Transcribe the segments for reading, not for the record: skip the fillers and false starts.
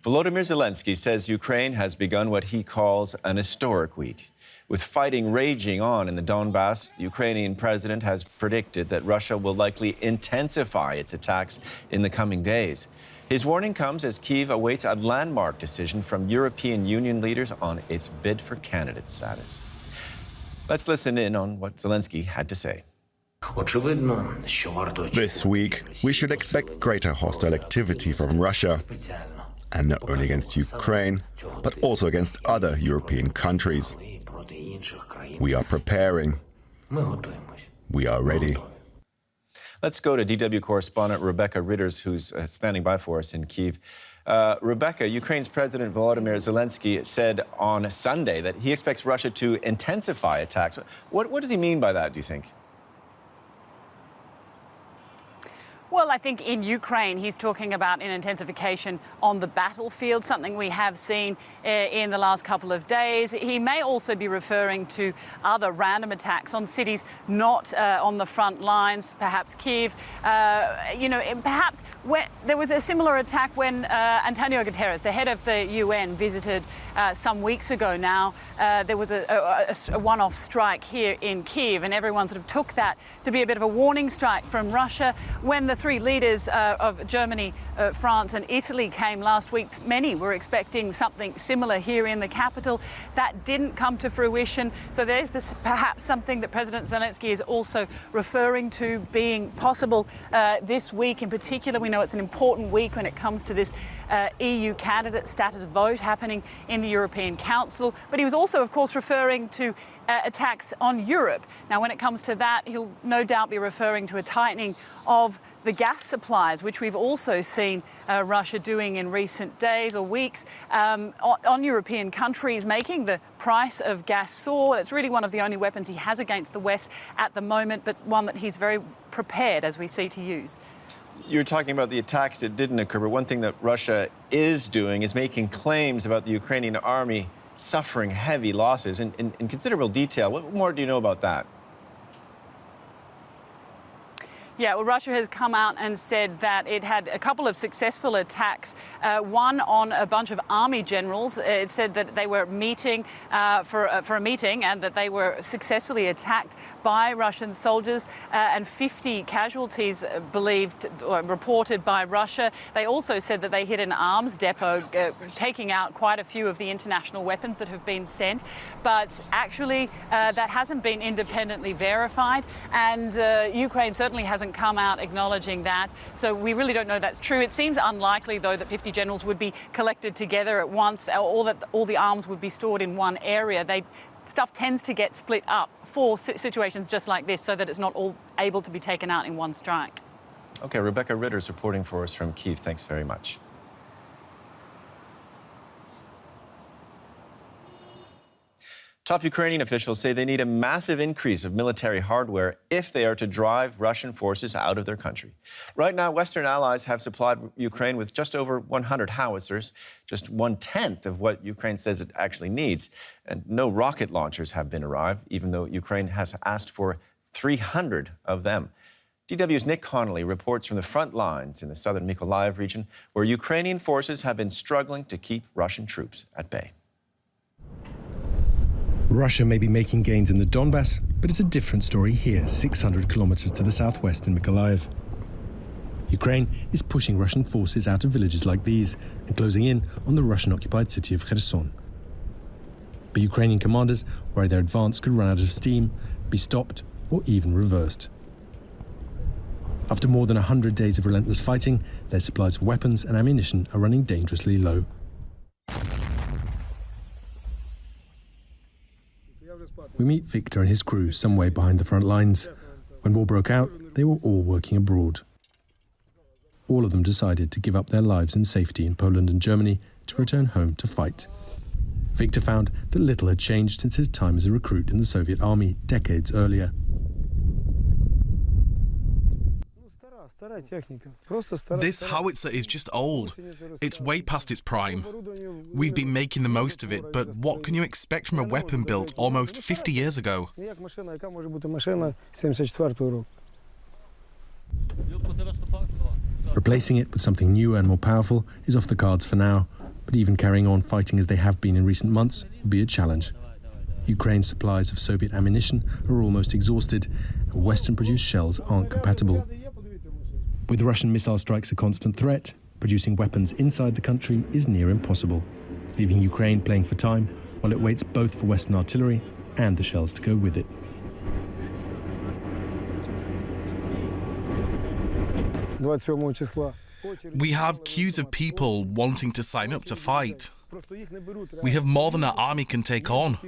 Volodymyr Zelenskyy says Ukraine has begun what he calls an historic week. With fighting raging on in the Donbas, the Ukrainian president has predicted that Russia will likely intensify its attacks in the coming days. His warning comes as Kyiv awaits a landmark decision from European Union leaders on its bid for candidate status. Let's listen in on what Zelenskyy had to say. This week, we should expect greater hostile activity from Russia, and not only against Ukraine, but also against other European countries. We are preparing. We are ready. Let's go to DW correspondent Rebecca Ritters, who's standing by for us in Kyiv. Rebecca, Ukraine's President Volodymyr Zelenskyy said on Sunday that he expects Russia to intensify attacks. What does he mean by that, do you think? Well, I think in Ukraine, he's talking about an intensification on the battlefield, something we have seen in the last couple of days. He may also be referring to other random attacks on cities not on the front lines, perhaps Kyiv. Perhaps there was a similar attack when Antonio Guterres, the head of the UN, visited some weeks ago now. There was a one-off strike here in Kyiv, and everyone sort of took that to be a bit of a warning strike from Russia. When the three leaders of Germany, France and Italy came last week, many were expecting something similar here in the capital. That didn't come to fruition. So there's perhaps something that President Zelenskyy is also referring to being possible this week in particular. We know it's an important week when it comes to this EU candidate status vote happening in the European Council. But he was also, of course, referring to attacks on Europe. Now, when it comes to that, he'll no doubt be referring to a tightening of the gas supplies, which we've also seen Russia doing in recent days or weeks on European countries, making the price of gas soar. It's really one of the only weapons he has against the West at the moment, but one that he's very prepared, as we see, to use. You're talking about the attacks that didn't occur, but one thing that Russia is doing is making claims about the Ukrainian army suffering heavy losses in considerable detail. What more do you know about that? Yeah, well, Russia has come out and said that it had a couple of successful attacks, one on a bunch of army generals. It said that they were meeting for a meeting and that they were successfully attacked by Russian soldiers and 50 casualties believed or reported by Russia. They also said that they hit an arms depot, taking out quite a few of the international weapons that have been sent. But actually, that hasn't been independently verified, and Ukraine certainly hasn't come out acknowledging that. So we really don't know that's true. It seems unlikely, though, that 50 generals would be collected together at once, or that all the arms would be stored in one area. Stuff tends to get split up for situations just like this, so that it's not all able to be taken out in one strike. Okay, Rebecca Ritters reporting for us from Kyiv. Thanks very much. Top Ukrainian officials say they need a massive increase of military hardware if they are to drive Russian forces out of their country. Right now, Western allies have supplied Ukraine with just over 100 howitzers, just 1/10 of what Ukraine says it actually needs. And no rocket launchers have been arrived, even though Ukraine has asked for 300 of them. DW's Nick Connolly reports from the front lines in the southern Mykolaiv region, where Ukrainian forces have been struggling to keep Russian troops at bay. Russia may be making gains in the Donbas, but it's a different story here, 600 kilometers to the southwest in Mykolaiv. Ukraine is pushing Russian forces out of villages like these and closing in on the Russian-occupied city of Kherson. But Ukrainian commanders worry their advance could run out of steam, be stopped, or even reversed. After more than 100 days of relentless fighting, their supplies of weapons and ammunition are running dangerously low. We meet Victor and his crew some way behind the front lines. When war broke out, they were all working abroad. All of them decided to give up their lives and safety in Poland and Germany to return home to fight. Victor found that little had changed since his time as a recruit in the Soviet army decades earlier. This howitzer is just old. It's way past its prime. We've been making the most of it, but what can you expect from a weapon built almost 50 years ago? Replacing it with something newer and more powerful is off the cards for now. But even carrying on fighting as they have been in recent months will be a challenge. Ukraine's supplies of Soviet ammunition are almost exhausted, and Western-produced shells aren't compatible. With Russian missile strikes a constant threat, producing weapons inside the country is near impossible, leaving Ukraine playing for time while it waits both for Western artillery and the shells to go with it. We have queues of people wanting to sign up to fight. We have more than our army can take on,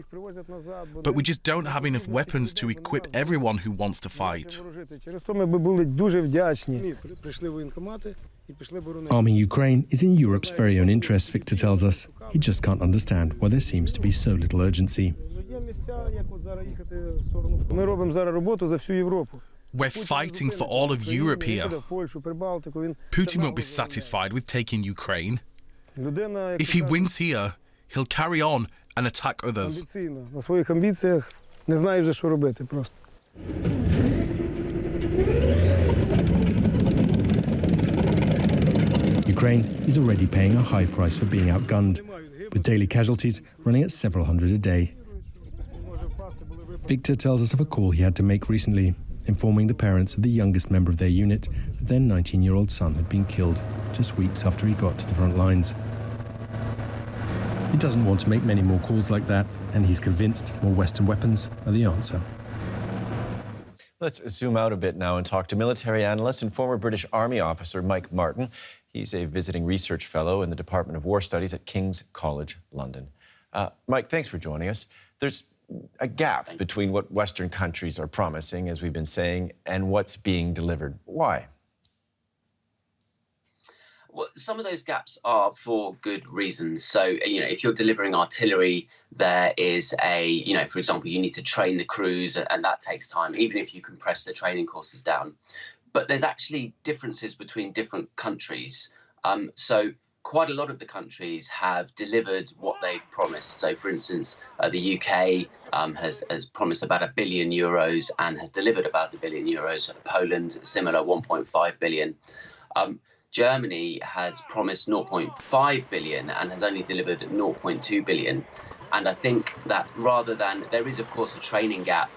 but we just don't have enough weapons to equip everyone who wants to fight. Arming Ukraine is in Europe's very own interest, Victor tells us. He just can't understand why there seems to be so little urgency. We're fighting for all of Europe here. Putin won't be satisfied with taking Ukraine. If he wins here, he'll carry on and attack others. Ukraine is already paying a high price for being outgunned, with daily casualties running at several hundred a day. Victor tells us of a call he had to make recently, informing the parents of the youngest member of their unit that their 19-year-old son had been killed just weeks after he got to the front lines. He doesn't want to make many more calls like that, and he's convinced more Western weapons are the answer. Let's zoom out a bit now and talk to military analyst and former British Army officer Mike Martin. He's a visiting research fellow in the Department of War Studies at King's College London. Mike, thanks for joining us. There's a gap between what Western countries are promising, as we've been saying, and what's being delivered. Why? Well, some of those gaps are for good reasons. So, if you're delivering artillery, there is for example, you need to train the crews, and that takes time, even if you compress the training courses down. But there's actually differences between different countries. So quite a lot of the countries have delivered what they've promised. So, for instance, the UK has promised about €1 billion and has delivered about €1 billion. Poland, similar, 1.5 billion. Germany has promised 0.5 billion and has only delivered 0.2 billion. And I think that rather than, there is, of course, a training gap,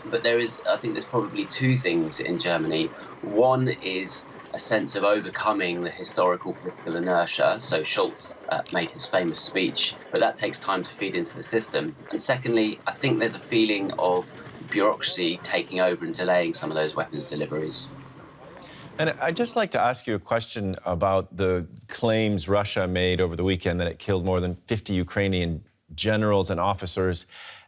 but I think there's probably two things in Germany. One is a sense of overcoming the historical political inertia. So Scholz made his famous speech, but that takes time to feed into the system. And secondly, I think there's a feeling of bureaucracy taking over and delaying some of those weapons deliveries. And I'd just like to ask you a question about the claims Russia made over the weekend that it killed more than 50 Ukrainian generals and officers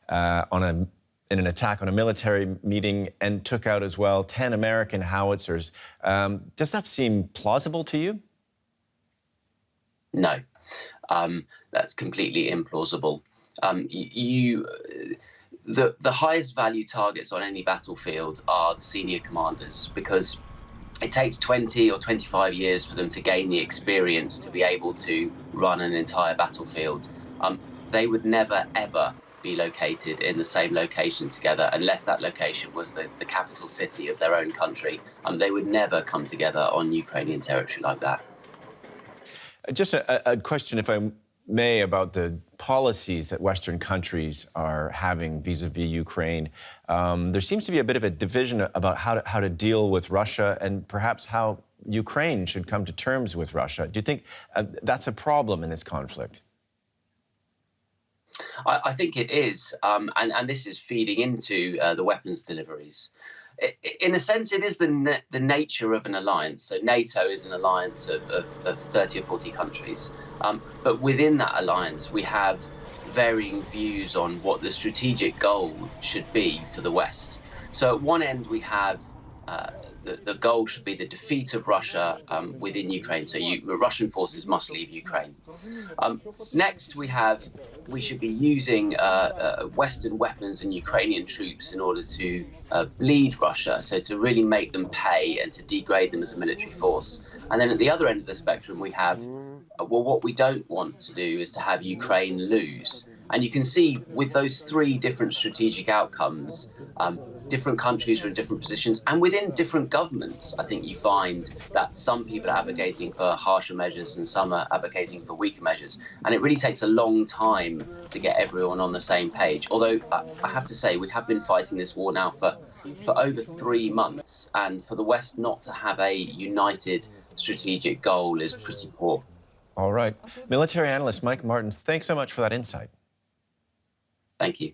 in an attack on a military meeting, and took out as well 10 American howitzers. Does that seem plausible to you? No, that's completely implausible. The highest value targets on any battlefield are the senior commanders, because it takes 20 or 25 years for them to gain the experience to be able to run an entire battlefield. They would never, ever be located in the same location together unless that location was the capital city of their own country. They would never come together on Ukrainian territory like that. Just a question, if I may, about the policies that Western countries are having vis-a-vis Ukraine. There seems to be a bit of a division about how to deal with Russia, and perhaps how Ukraine should come to terms with Russia. Do you think that's a problem in this conflict? I think it is, and this is feeding into the weapons deliveries. In a sense, it is the nature of an alliance. So NATO is an alliance of 30 or 40 countries. But within that alliance, we have varying views on what the strategic goal should be for the West. So at one end, we have the goal should be the defeat of Russia within Ukraine. So the Russian forces must leave Ukraine. Next, we should be using Western weapons and Ukrainian troops in order to bleed Russia, so to really make them pay and to degrade them as a military force. And then at the other end of the spectrum, we have, what we don't want to do is to have Ukraine lose. And you can see with those three different strategic outcomes, different countries are in different positions, and within different governments, I think you find that some people are advocating for harsher measures and some are advocating for weaker measures. And it really takes a long time to get everyone on the same page. Although I have to say, we have been fighting this war now for over 3 months, and for the West not to have a united strategic goal is pretty poor. All right. Military analyst Mike Martins, thanks so much for that insight. Thank you.